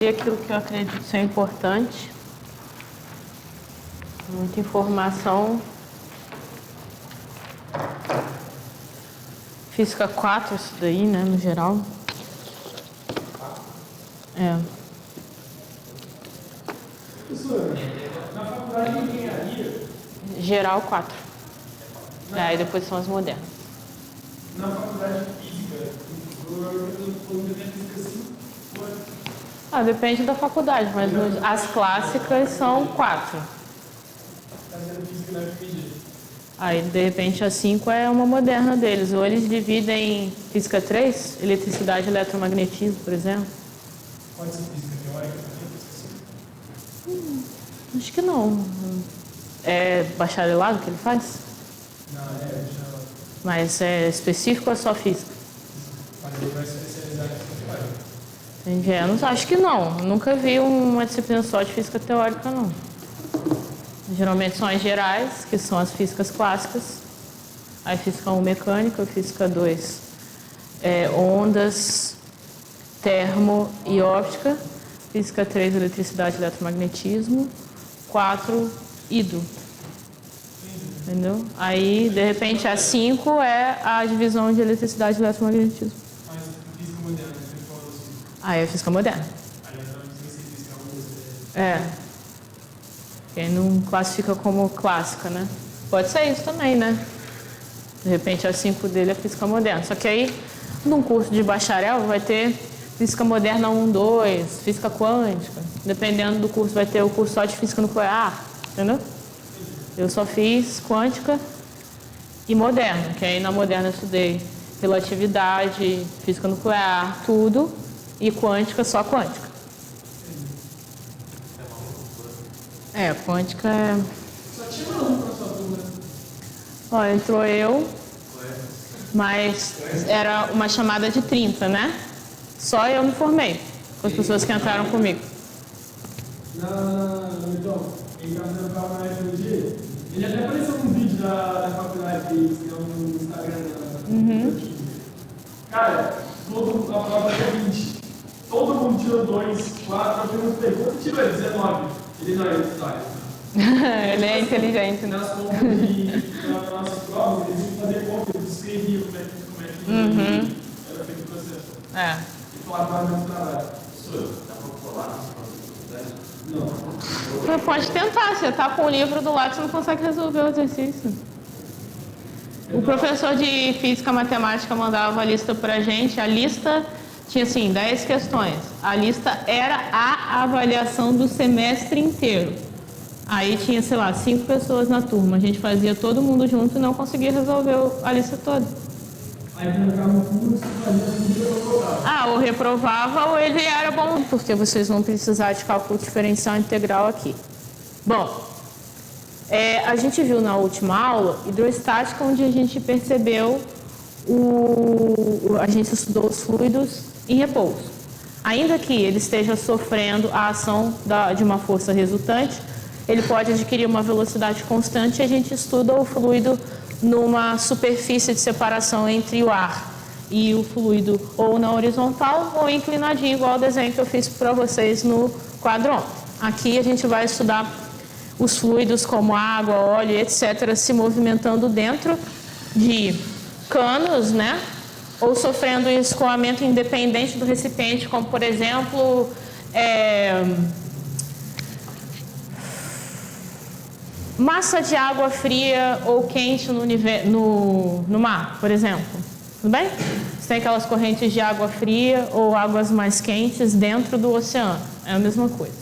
E aquilo que eu acredito ser importante, muita informação. Física 4, isso daí, né, no geral. É. Professora, na faculdade de engenharia... Geral 4. Aí depois são as modernas. Na faculdade de física, física 5, depende da faculdade, mas as clássicas são 4. Física na FMG. Aí, de repente, a 5 é uma moderna deles. Ou eles dividem em física 3, eletricidade e eletromagnetismo, por exemplo. Pode ser física teórica também? Acho que não. É bacharelado que ele faz? Não, bacharelado. Mas é específico ou é só física? Mas ele vai se especializar em física teórica. Engenheiros, acho que não. Nunca vi uma disciplina só de física teórica, não. Geralmente são as gerais, que são as físicas clássicas. Aí física 1, mecânica, física 2, ondas, termo e óptica. Física 3, eletricidade e eletromagnetismo. 4, hidro. Entendeu? Aí, de repente, a 5 é a divisão de eletricidade e eletromagnetismo. Mas física moderna, você falou assim. Aí é física moderna. Aí eu não sei se física 1, É. Quem não classifica como clássica, né? Pode ser isso também, né? De repente, a 5 dele é física moderna. Só que aí, num curso de bacharel, vai ter física moderna 1, 2, física quântica. Dependendo do curso, vai ter o curso só de física nuclear, entendeu? Eu só fiz quântica e moderna, que aí na moderna eu estudei relatividade, física nuclear, tudo, e quântica, só quântica. Quântica é... Só tinha um para sua turma. Ó, entrou eu, mas era uma chamada de 30, né? Só eu me formei, com as pessoas que entraram comigo. Então, ele está fazendo prova na FMG, ele até apareceu num vídeo da faculdade deles, que é no Instagram. Cara, a prova é 20. Todo mundo tirou 2, 4, eu perguntei, quanto tirou ele? 19. Ele não é editário. Ele é inteligente, né? Nas nossas provas, eles iam fazer conta, eles escreviam como é que era feito o processo. E falavam no trabalho. Professor, dá para colar na faculdade? Não. Você pode tentar, você tá com o livro do lado, você não consegue resolver o exercício. O professor de física matemática mandava a lista pra gente, a lista tinha assim 10 questões. A lista era a avaliação do semestre inteiro. Aí tinha, sei lá, 5 pessoas na turma. A gente fazia todo mundo junto e não conseguia resolver a lista toda. Aí colocava no curso, fazia tudo e reprovava. Ou reprovava ou ele era bom, porque vocês vão precisar de cálculo diferencial integral aqui. Bom, a gente viu na última aula hidrostática, onde a gente percebeu a gente estudou os fluidos em repouso. Ainda que ele esteja sofrendo a ação de uma força resultante, ele pode adquirir uma velocidade constante e a gente estuda o fluido numa superfície de separação entre o ar e o fluido ou na horizontal ou inclinadinho, igual o desenho que eu fiz para vocês no quadro ontem. Aqui a gente vai estudar os fluidos como água, óleo, etc., se movimentando dentro de canos, né? Ou sofrendo escoamento independente do recipiente, como, por exemplo, massa de água fria ou quente no mar, por exemplo. Tudo bem? Você tem aquelas correntes de água fria ou águas mais quentes dentro do oceano. É a mesma coisa.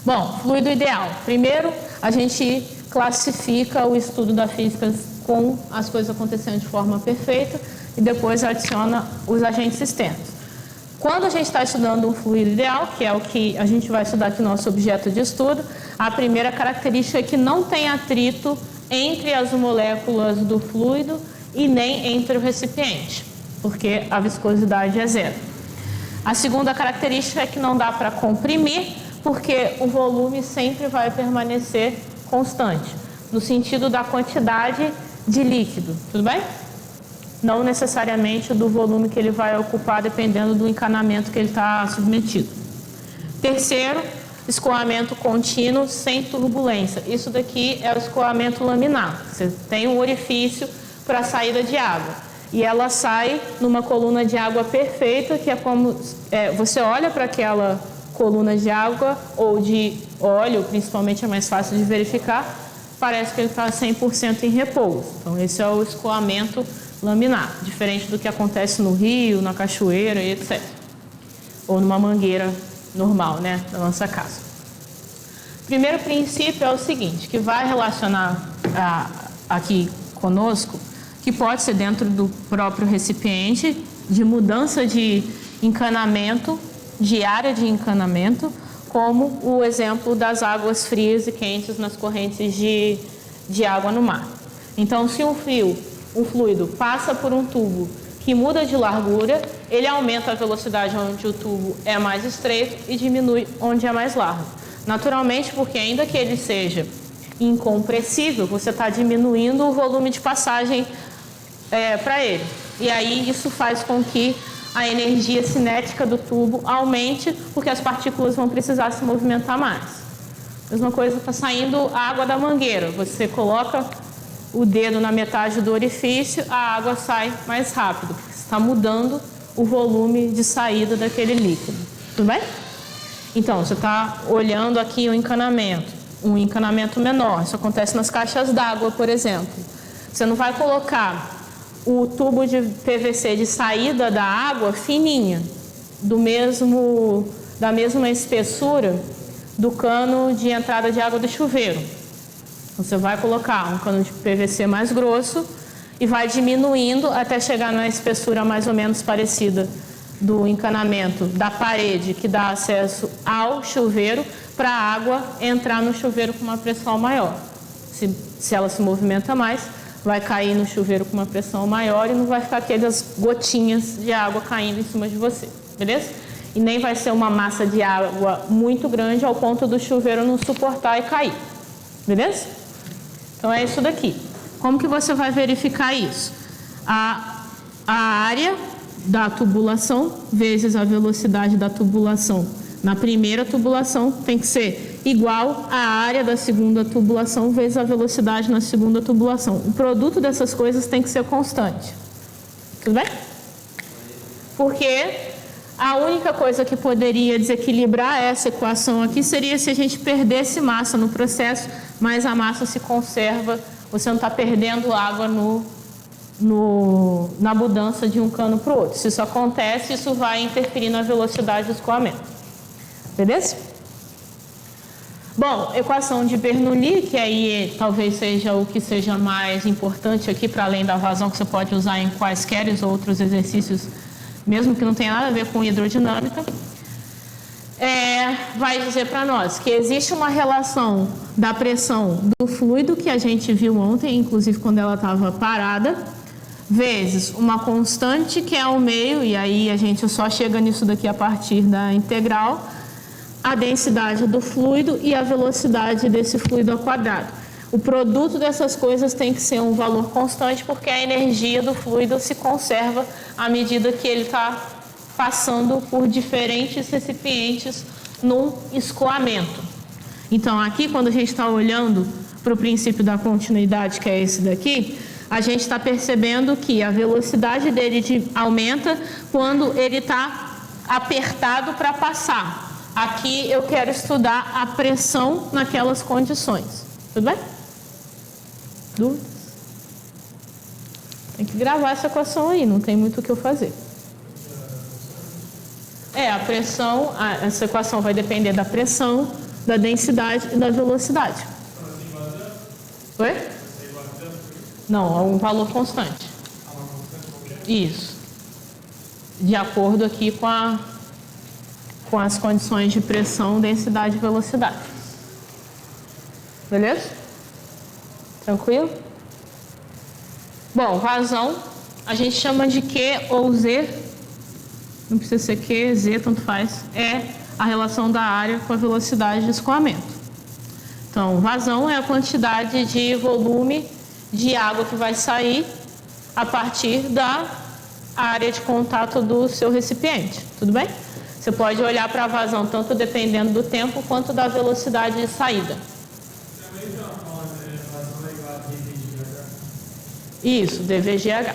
Bom, fluido ideal. Primeiro, a gente classifica o estudo da física com as coisas acontecendo de forma perfeita e depois adiciona os agentes externos. Quando a gente está estudando um fluido ideal, que é o que a gente vai estudar aqui no nosso objeto de estudo, a primeira característica é que não tem atrito entre as moléculas do fluido e nem entre o recipiente, porque a viscosidade é zero. A segunda característica é que não dá para comprimir, porque o volume sempre vai permanecer constante, no sentido da quantidade de líquido, tudo bem? Não necessariamente do volume que ele vai ocupar, dependendo do encanamento que ele está submetido. Terceiro, escoamento contínuo sem turbulência. Isso daqui é o escoamento laminar. Você tem um orifício para a saída de água e ela sai numa coluna de água perfeita, que é como você olha para aquela coluna de água ou de óleo, principalmente é mais fácil de verificar, parece que ele está 100% em repouso. Então esse é o escoamento laminar, diferente do que acontece no rio, na cachoeira e etc. Ou numa mangueira normal, né, da nossa casa. Primeiro princípio é o seguinte, que vai relacionar aqui conosco, que pode ser dentro do próprio recipiente, de mudança de encanamento, de área de encanamento, como o exemplo das águas frias e quentes nas correntes de água no mar. Então, se um fluido passa por um tubo que muda de largura, ele aumenta a velocidade onde o tubo é mais estreito e diminui onde é mais largo. Naturalmente, porque ainda que ele seja incompressível, você está diminuindo o volume de passagem para ele. E aí isso faz com que a energia cinética do tubo aumente, porque as partículas vão precisar se movimentar mais. Mesma coisa, está saindo água da mangueira. Você coloca o dedo na metade do orifício, a água sai mais rápido, porque você está mudando o volume de saída daquele líquido. Tudo bem? Então, você está olhando aqui um encanamento menor. Isso acontece nas caixas d'água, por exemplo. Você não vai colocar o tubo de PVC de saída da água fininha, da mesma espessura do cano de entrada de água do chuveiro. Você vai colocar um cano de PVC mais grosso e vai diminuindo até chegar na espessura mais ou menos parecida do encanamento da parede que dá acesso ao chuveiro, para a água entrar no chuveiro com uma pressão maior. Se ela se movimenta mais, vai cair no chuveiro com uma pressão maior e não vai ficar aquelas gotinhas de água caindo em cima de você, beleza? E nem vai ser uma massa de água muito grande ao ponto do chuveiro não suportar e cair, beleza? Então é isso daqui. Como que você vai verificar isso? A área da tubulação vezes a velocidade da tubulação na primeira tubulação tem que ser igual à área da segunda tubulação vezes a velocidade na segunda tubulação. O produto dessas coisas tem que ser constante. Tudo bem? Porque a única coisa que poderia desequilibrar essa equação aqui seria se a gente perdesse massa no processo, mas a massa se conserva, você não está perdendo água na mudança de um cano para o outro. Se isso acontece, isso vai interferir na velocidade do escoamento. Beleza? Bom, equação de Bernoulli, que aí talvez seja o que seja mais importante aqui, para além da vazão, que você pode usar em quaisquer outros exercícios, mesmo que não tenha nada a ver com hidrodinâmica, vai dizer para nós que existe uma relação da pressão do fluido, que a gente viu ontem, inclusive quando ela estava parada, vezes uma constante, que é o meio, e aí a gente só chega nisso daqui a partir da integral, a densidade do fluido e a velocidade desse fluido ao quadrado. O produto dessas coisas tem que ser um valor constante, porque a energia do fluido se conserva à medida que ele está passando por diferentes recipientes num escoamento. Então, aqui, quando a gente está olhando para o princípio da continuidade, que é esse daqui, a gente está percebendo que a velocidade dele aumenta quando ele está apertado para passar. Aqui eu quero estudar a pressão naquelas condições. Tudo bem? Dúvidas? Tem que gravar essa equação aí, não tem muito o que eu fazer. A pressão, essa equação vai depender da pressão, da densidade e da velocidade. Oi? Não, é um valor constante. Isso. De acordo aqui com as condições de pressão, densidade e velocidade. Beleza? Tranquilo? Bom, vazão, a gente chama de Q ou Z. Não precisa ser Q, Z, tanto faz. É a relação da área com a velocidade de escoamento. Então, vazão é a quantidade de volume de água que vai sair a partir da área de contato do seu recipiente. Tudo bem? Você pode olhar para a vazão tanto dependendo do tempo quanto da velocidade de saída. Também tem uma forma de vazão igual a DVGH. Isso, DVGH.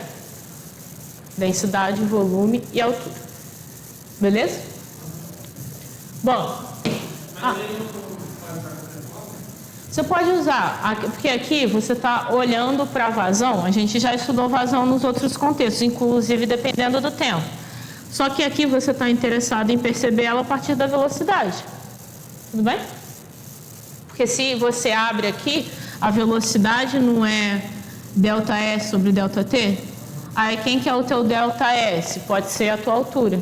Densidade, volume e altura. Beleza? Bom, você pode usar, porque aqui você está olhando para a vazão, a gente já estudou vazão nos outros contextos, inclusive dependendo do tempo. Só que aqui você está interessado em perceber ela a partir da velocidade. Tudo bem? Porque se você abre aqui, a velocidade não é ΔS sobre ΔT? Aí quem que é o teu ΔS? Pode ser a tua altura.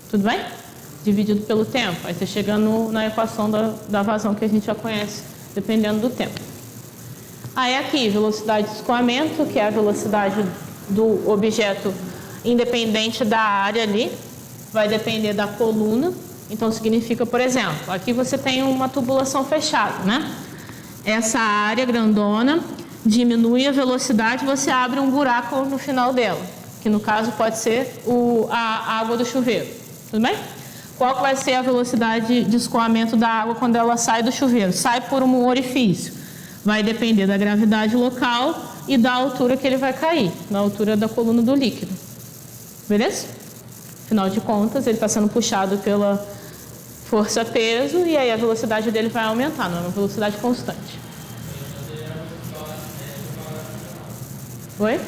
Tudo bem? Dividido pelo tempo. Aí você chega na equação da vazão que a gente já conhece, dependendo do tempo. Aí aqui, velocidade de escoamento, que é a velocidade do objeto independente da área ali, vai depender da coluna. Então significa, por exemplo, aqui você tem uma tubulação fechada, né? Essa área grandona diminui a velocidade, você abre um buraco no final dela, que no caso pode ser a água do chuveiro. Tudo bem? Qual que vai ser a velocidade de escoamento da água quando ela sai do chuveiro? Sai por um orifício. Vai depender da gravidade local e da altura que ele vai cair, na altura da coluna do líquido. Beleza? Afinal de contas, ele está sendo puxado pela força-peso e aí a velocidade dele vai aumentar, não é uma velocidade constante. Oi?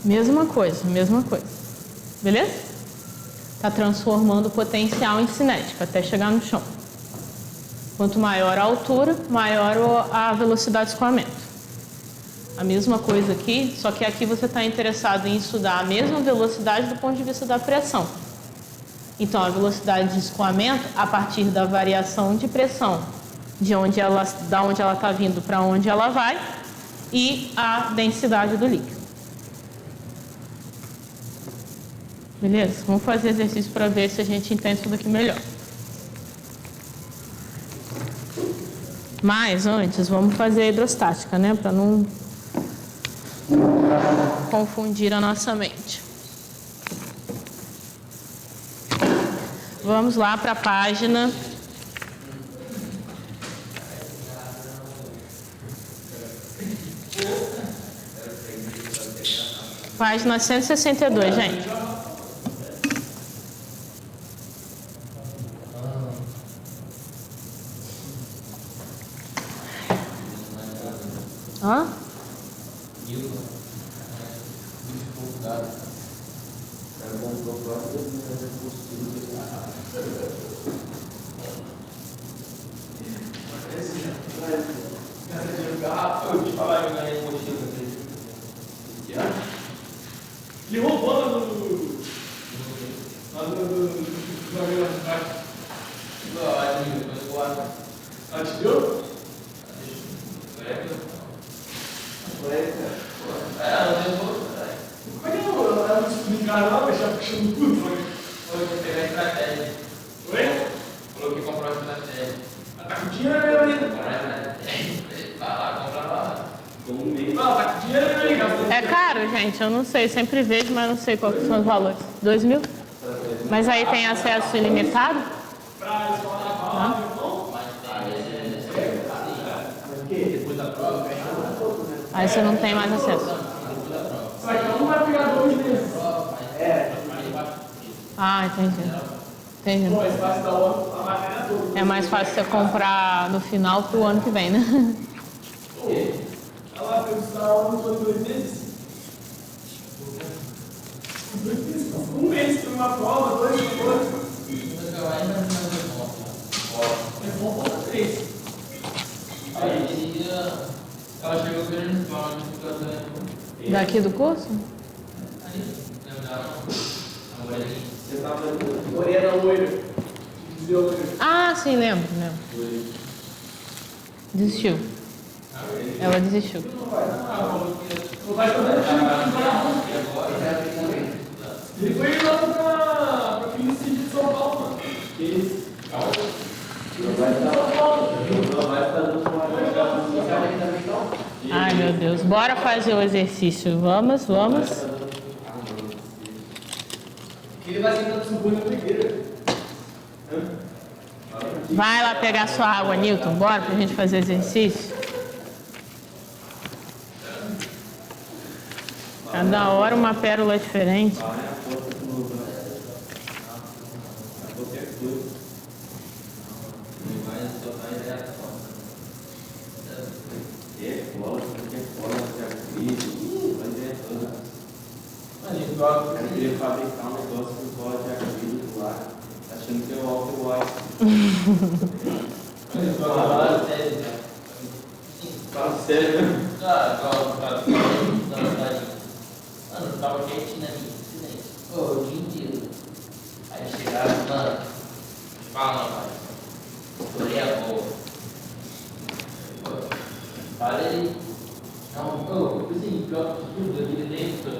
Mesma coisa. Beleza? Está transformando o potencial em cinética até chegar no chão. Quanto maior a altura, maior a velocidade de escoamento. A mesma coisa aqui, só que aqui você está interessado em estudar a mesma velocidade do ponto de vista da pressão. Então, a velocidade de escoamento a partir da variação de pressão, da onde ela está vindo para onde ela vai, e a densidade do líquido. Beleza? Vamos fazer exercício para ver se a gente entende isso daqui melhor. Mas antes, vamos fazer a hidrostática, né? Para não confundir a nossa mente. Vamos lá para a página. Página 162, gente. Hã? Ele roubou lá no programa de baixo. Atirou? Como é que eu não explicar lá, mas já puxando tudo? Falou que pegar a estratégia. Oi? Falou que comprou a estratégia. Tá com dinheiro ainda? Vai lá, compra lá. Tá com dinheiro ainda? É caro, gente? Eu não sei. Sempre vejo, mas não sei quais são os valores. 2.000? Mas aí tem acesso ilimitado? Pra escola da bala, não? Aí você não tem mais acesso. Só que não vai pegar 2 meses. Ah, entendi. Entendi. Pô, esse fácil da outra, a matéria toda. É mais fácil você comprar no final pro ano que vem, né? Ela fez o salário não foi 2 meses? 2 meses, um mês tem uma prova, 2 depois. É bom para 3. Aí ela chegou querendo falar de Daqui do curso? Você estava Morena loira. Dizia loira. Ah, sim, lembro. Desistiu. Ela desistiu. Não vai fazer ele foi lá pra Clínica de São Paulo, mano. Que Ai, meu Deus. Bora fazer o exercício. Vamos. Ele vai sentando subindo na primeira. Vai lá pegar sua água, Newton. Bora pra gente fazer exercício. Cada hora uma pérola diferente. Eu queria fabricar um negócio com cola de acrílico lá, achando que é o Walter White. Fala sério, né? Mano, tava quietinho ali, silêncio. Ô, o dia inteiro. Aí chegaram, mano, fala, pai. Orei a boa. Falei. Não, ô, assim, pior que tudo, aquele dentro,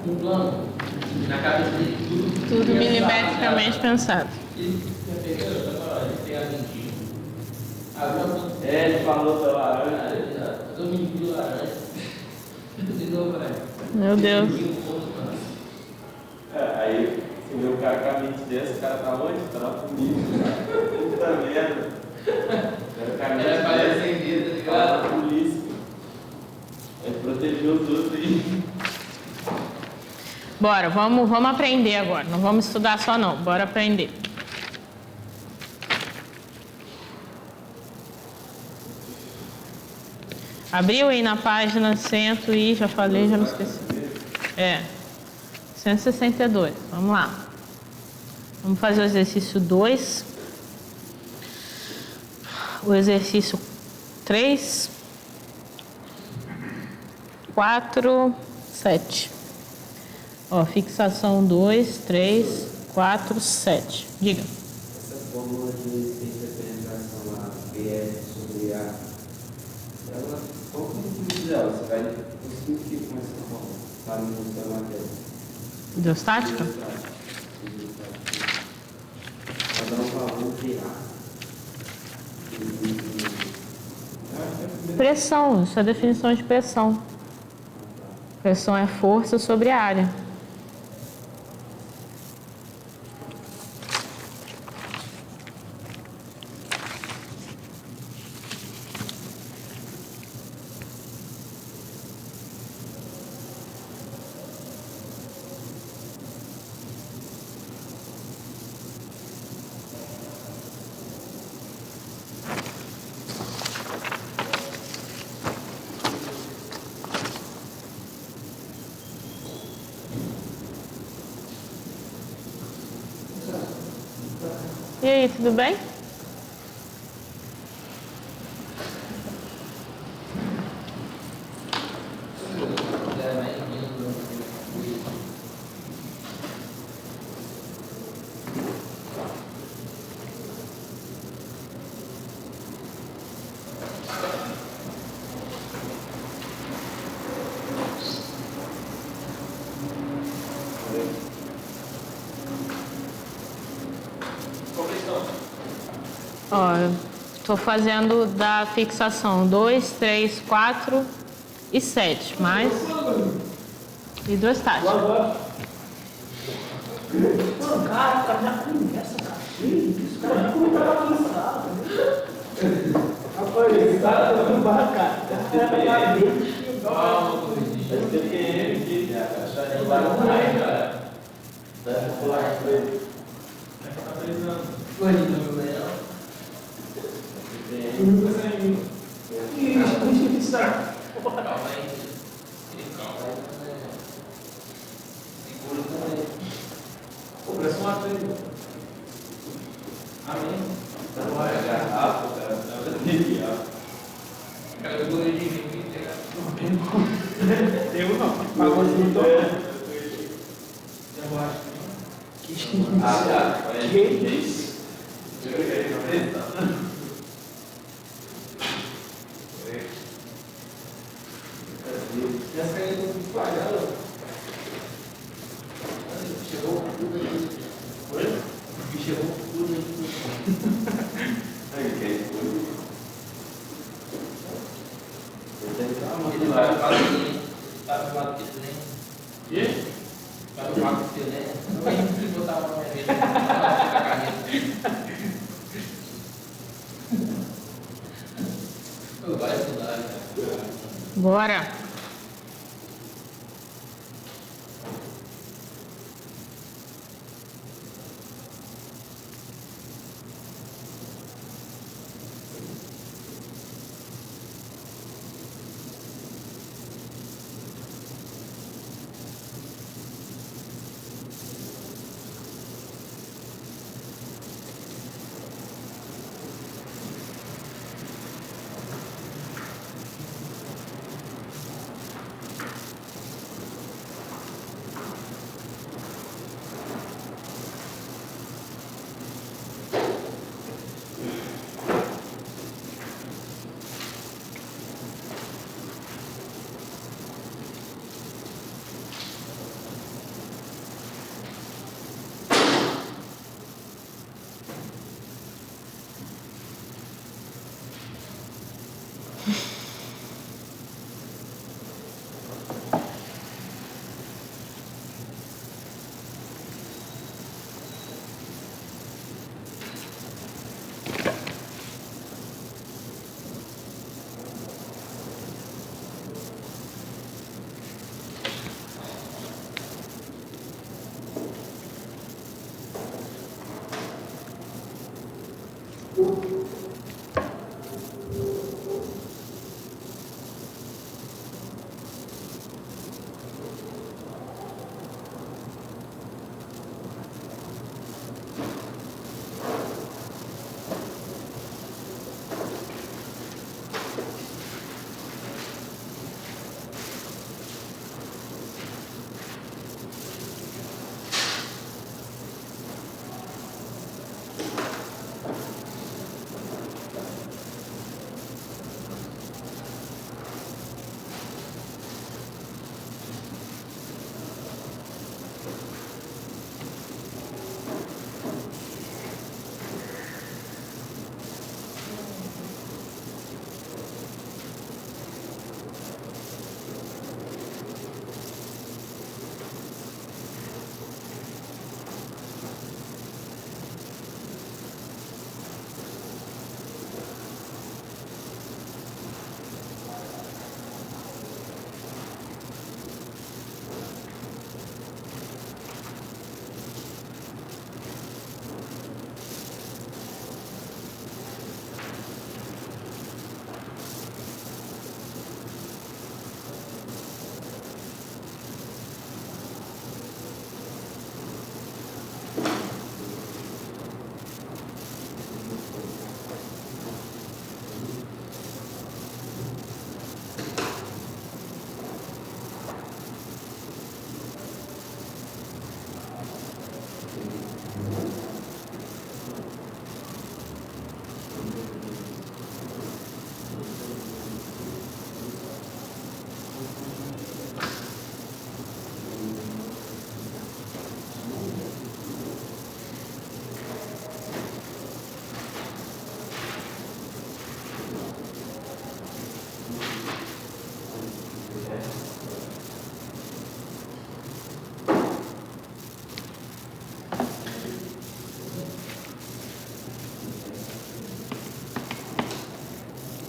um plano, na cabeça dele, Tudo milimetricamente pensado. Ele tinha pegado, ele tem a mentira. Ele falou da laranja. Eu me vi laranja. De novo, velho. Meu Deus. Aí, você vê o cara com a mente dessa, o cara tá onde? Tá lá comigo. Puta merda. Era pra acender, tá ligado? Fala da polícia. Ele protegeu tudo aí. Bora, vamos aprender agora. Não vamos estudar só não. Bora aprender. Abriu aí na página 100 e já falei, já me esqueci. 162. Vamos lá. Vamos fazer o exercício 2. O exercício 3, 4, 7. Ó, fixação 2, 3, 4, 7. Diga. Essa fórmula de resistência à penetração lá, PS sobre A, ela, qual que é o sentido dela? Você vai conseguir com essa fórmula? Para não mostrar a matéria. Hidrostática? Vai dar um valor de A. Pressão, isso é a definição de pressão. Pressão é força sobre a área. E aí, tudo bem? Ó, estou fazendo da fixação 2, 3, 4 e 7, mais hidrostática. Mano, cara, minha conversa, cara. Isso, cara, como tá cansado, né? Rapaz, esse cara tá no bar, cara. Calma, corrigir. TPM aqui, cara. Vai lá, cara. Dá pra pular com ele. Corrigir, meu leão. Sumiu com essa em mim. Isso, Calma aí. Calma aí. Segura também. Pô, parece uma trema. Amém. Vai, garrafa, cara. Dá pra ter, ó. Cara, eu corrigi em mim, cara. Eu não. Pagou de então. Eu acho. Que isso? Essa carinha tá muito falhada. Chegou tudo aí. Oi? Chegou tudo aí. Aí, que é isso? Ele tá no lado dele. Tá no lado dele, né? Quê? Tá no lado dele, né? Não é que botar Bora!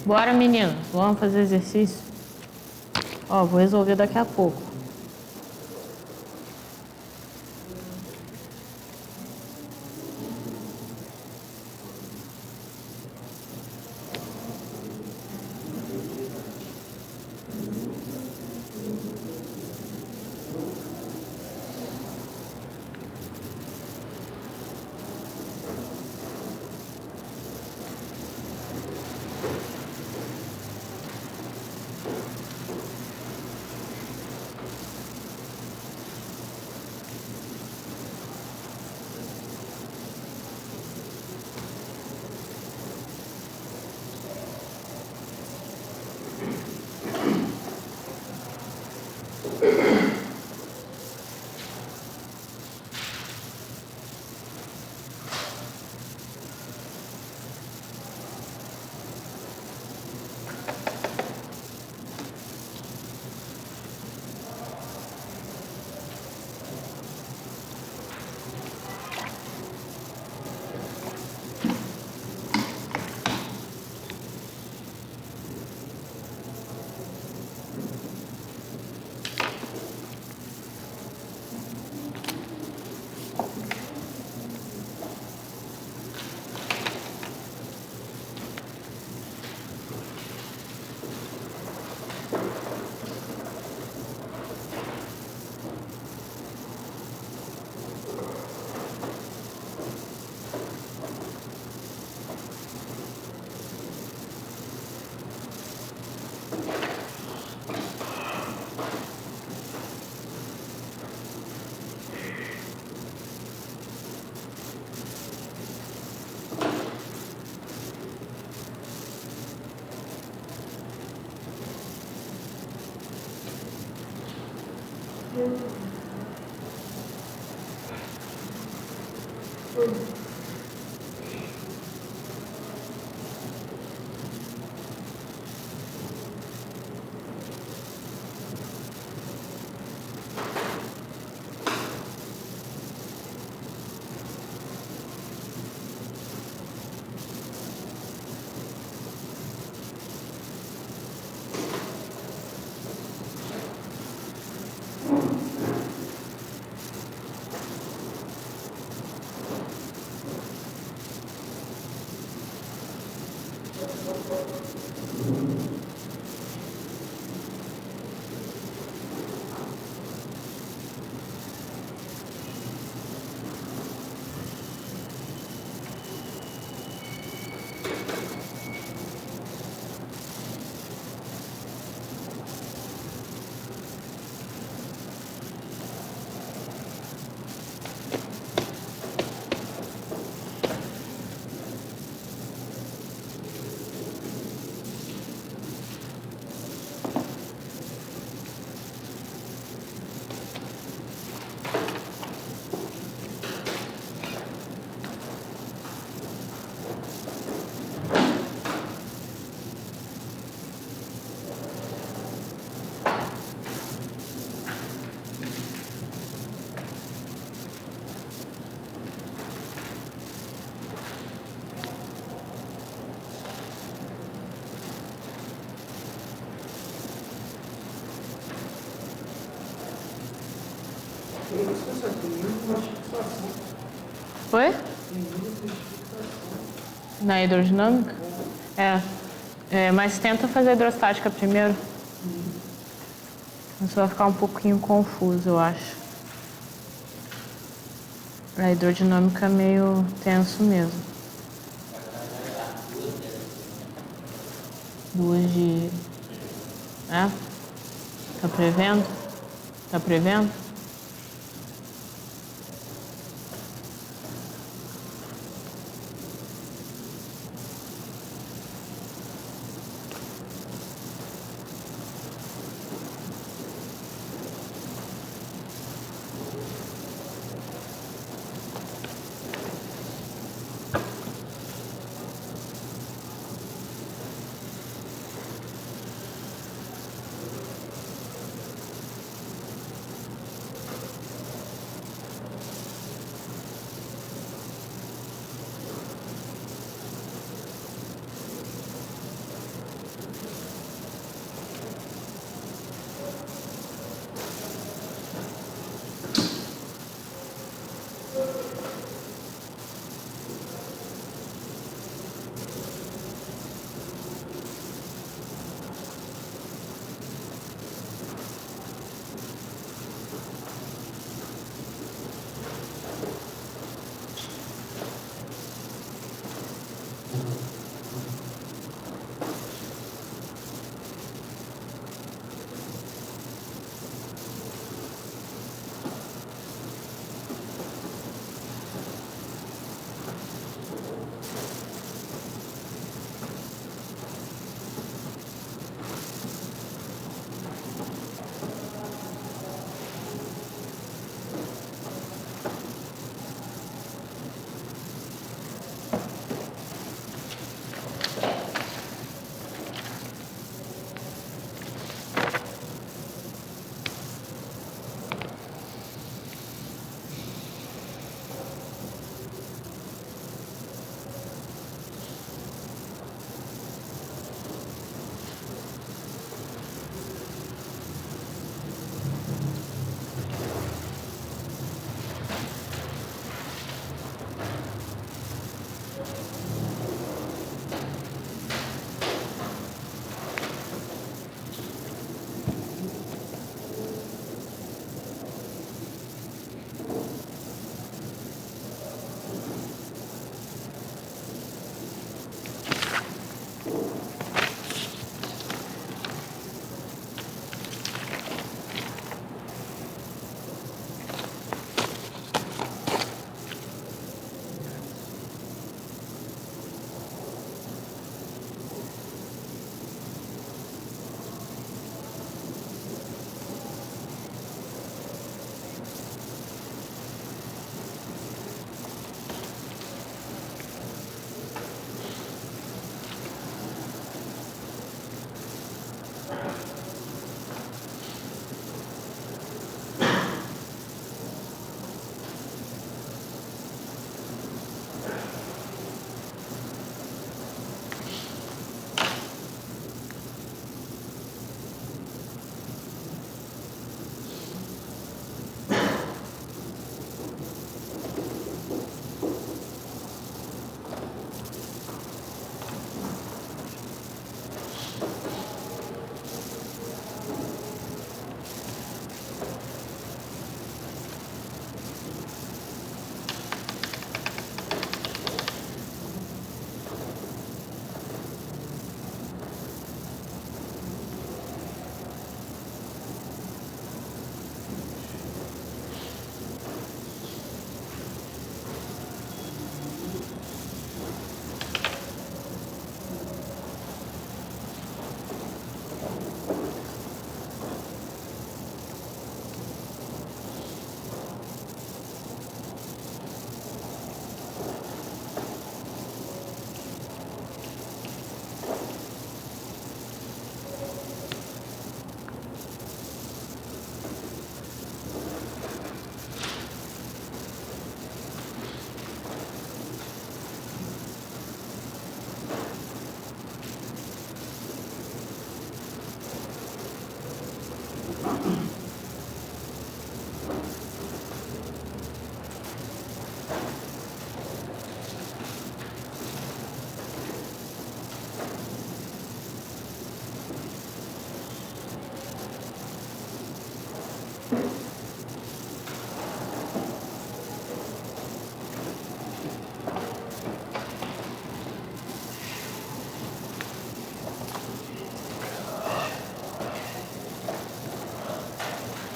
Bora, menino. Vamos fazer exercício? Ó, vou resolver daqui a pouco. Foi? Na hidrodinâmica? Mas tenta fazer a hidrostática primeiro. Você vai ficar um pouquinho confuso, eu acho. A hidrodinâmica é meio tenso mesmo. Duas de... Tá prevendo? Tá prevendo?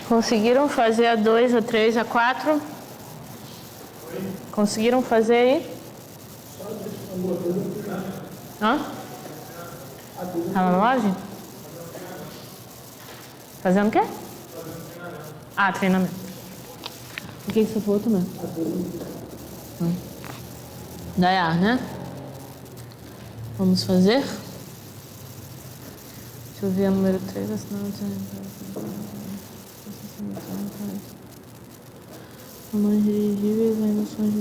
Conseguiram fazer a 2, a 3, a 4? Conseguiram fazer aí? Hã? Tá na loja? Fazendo o quê? Ah, treinamento. O que você falou também? Daiar, né? Vamos fazer? Deixa eu ver a número 3. Mãos dirigíveis, ainda são de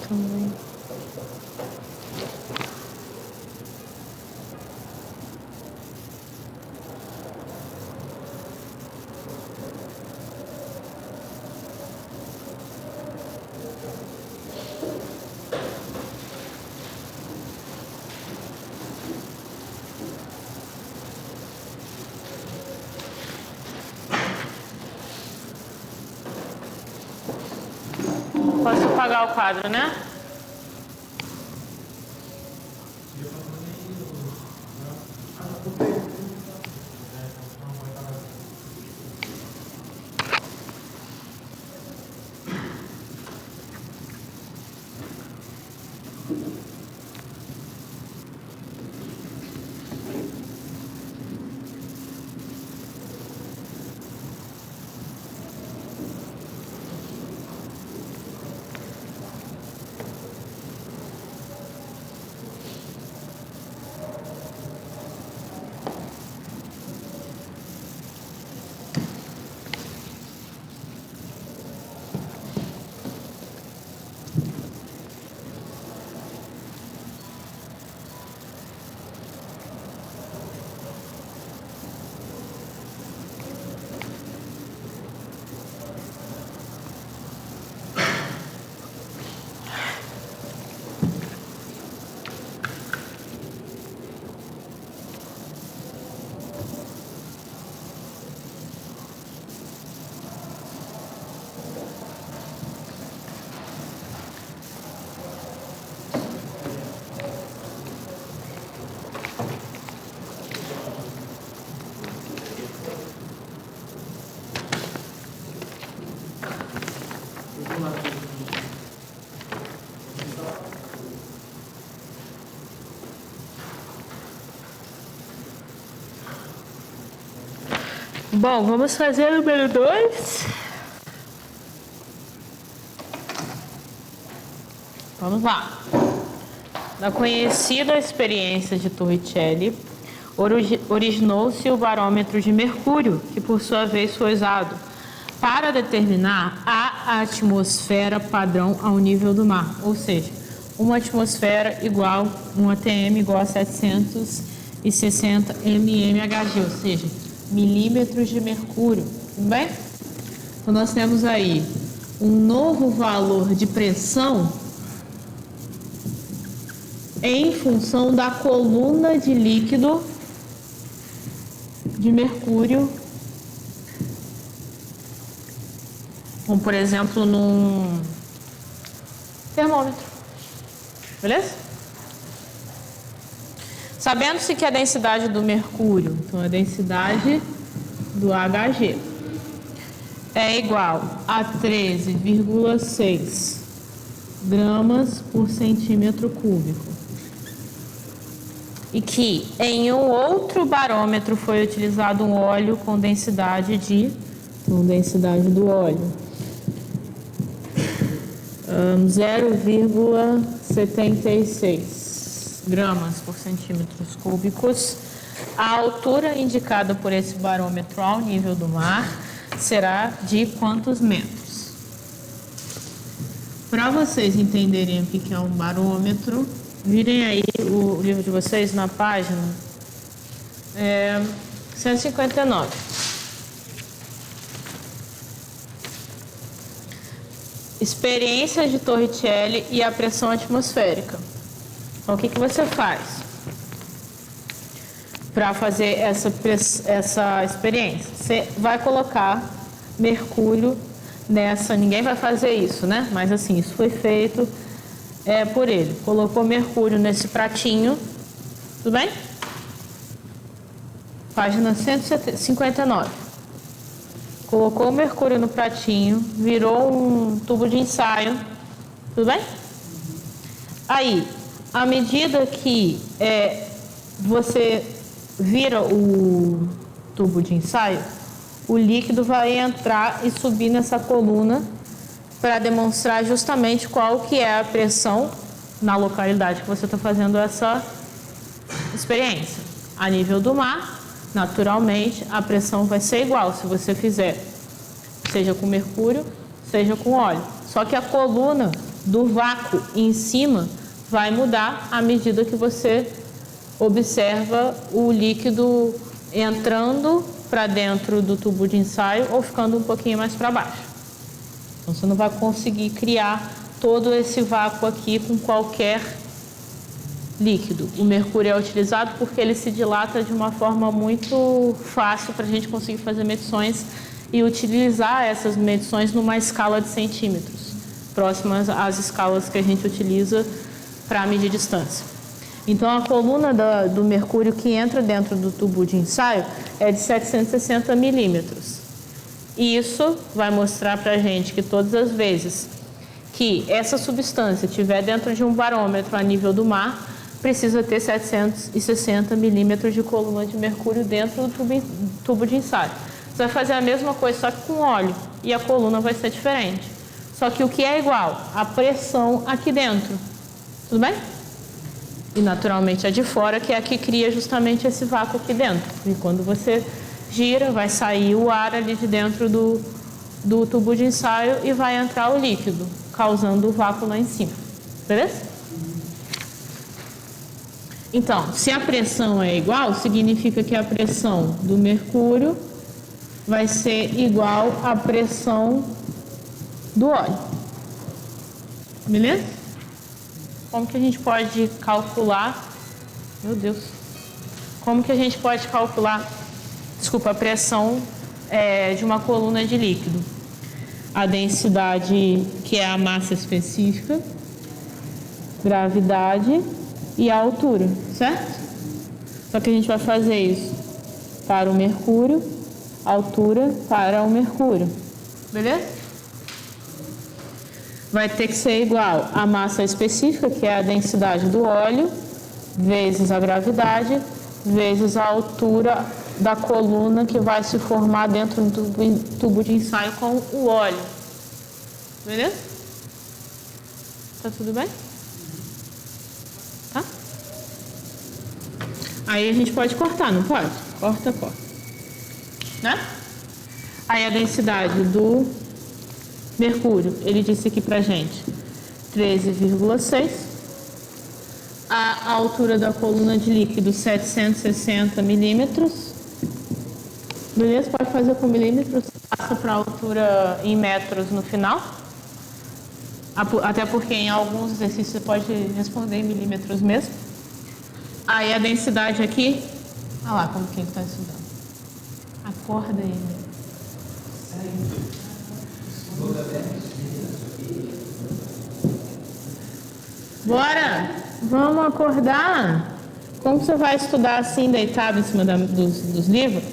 também. Posso apagar o quadro, né? Bom, vamos fazer o número 2. Vamos lá. Na conhecida experiência de Torricelli, originou-se o barômetro de mercúrio, que por sua vez foi usado para determinar a atmosfera padrão ao nível do mar, ou seja, uma atmosfera igual, um ATM igual a 760 mmHg, ou seja, milímetros de mercúrio, tudo bem? Então nós temos aí um novo valor de pressão em função da coluna de líquido de mercúrio, como por exemplo num termômetro, beleza? Sabendo-se que a densidade do mercúrio, então a densidade do Hg, é igual a 13,6 gramas por centímetro cúbico. E que em um outro barômetro foi utilizado um óleo com densidade do óleo 0,76 gramas por centímetros cúbicos. A altura indicada por esse barômetro ao nível do mar será de quantos metros? Para vocês entenderem o que é um barômetro, virem aí o livro de vocês na página 159. Experiência de Torricelli e a pressão atmosférica. Então, o que você faz para fazer essa experiência? Você vai colocar mercúrio nessa. Ninguém vai fazer isso, né? Mas assim, isso foi feito por ele. Colocou mercúrio nesse pratinho. Tudo bem? Página 159. Colocou o mercúrio no pratinho, virou um tubo de ensaio, tudo bem? Aí, à medida que você vira o tubo de ensaio, o líquido vai entrar e subir nessa coluna para demonstrar justamente qual que é a pressão na localidade que você está fazendo essa experiência. A nível do mar, naturalmente, a pressão vai ser igual se você fizer, seja com mercúrio, seja com óleo. Só que a coluna do vácuo em cima vai mudar à medida que você observa o líquido entrando para dentro do tubo de ensaio ou ficando um pouquinho mais para baixo. Então, você não vai conseguir criar todo esse vácuo aqui com qualquer líquido. O mercúrio é utilizado porque ele se dilata de uma forma muito fácil para a gente conseguir fazer medições e utilizar essas medições numa escala de centímetros, próximas às escalas que a gente utiliza para medir distância. Então, a coluna do mercúrio que entra dentro do tubo de ensaio é de 760 milímetros. Isso vai mostrar para a gente que todas as vezes que essa substância estiver dentro de um barômetro a nível do mar, precisa ter 760 milímetros de coluna de mercúrio dentro do tubo de ensaio. Você vai fazer a mesma coisa, só que com óleo, e a coluna vai ser diferente. Só que o que é igual? A pressão aqui dentro. Tudo bem? E naturalmente a de fora, que é a que cria justamente esse vácuo aqui dentro. E quando você gira, vai sair o ar ali de dentro do tubo de ensaio e vai entrar o líquido, causando o vácuo lá em cima. Beleza? Então, se a pressão é igual, significa que a pressão do mercúrio vai ser igual à pressão do óleo. Beleza? Como que a gente pode calcular? Meu Deus. Como que a gente pode calcular, a pressão de uma coluna de líquido? A densidade, que é a massa específica, gravidade e a altura, certo? Só que a gente vai fazer isso para o mercúrio, altura para o mercúrio, beleza? Vai ter que ser igual à massa específica, que é a densidade do óleo, vezes a gravidade, vezes a altura da coluna que vai se formar dentro do tubo de ensaio com o óleo, beleza? Tá tudo bem? Tá? Aí a gente pode cortar, não pode? Corta. Né? Aí a densidade do mercúrio, ele disse aqui pra gente 13,6. A altura da coluna de líquido 760 milímetros. Beleza? Pode fazer com milímetros, passa para a altura em metros no final. Até porque em alguns exercícios você pode responder em milímetros mesmo. Aí a densidade aqui, olha lá como quem está estudando. Acorda aí. Bora! Vamos acordar? Como você vai estudar assim, deitado em cima dos livros?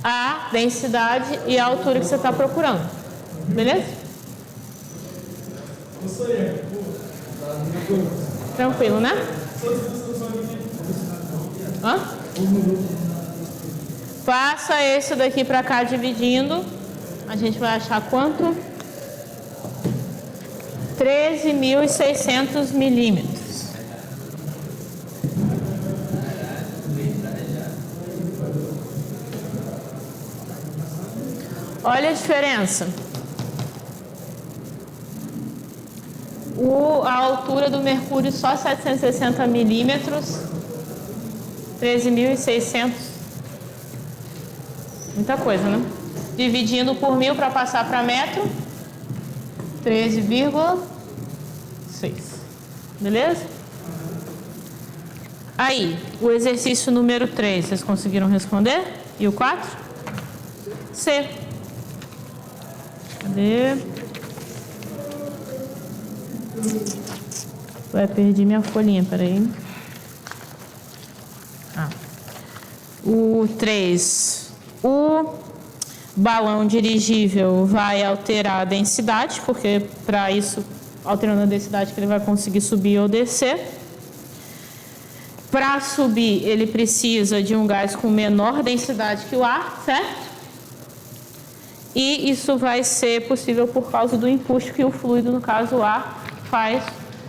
A densidade e a altura que você está procurando. Beleza? Tranquilo, né? Hã? Passa esse daqui para cá dividindo. A gente vai achar quanto? 13.600 milímetros. Olha a diferença. A altura do mercúrio só 760 milímetros. 13.600. Muita coisa, né? Dividindo por 1000 para passar para metro. 13,6. Beleza? Aí, o exercício número 3, vocês conseguiram responder? E o 4? C. Cadê? Ué, perdi minha folhinha, peraí. O 3. O balão dirigível vai alterar a densidade, porque para isso, alterando a densidade, que ele vai conseguir subir ou descer. Para subir, ele precisa de um gás com menor densidade que o ar, certo? E isso vai ser possível por causa do empuxo que o fluido, no caso o ar, faz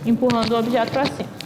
empurrando o objeto para cima.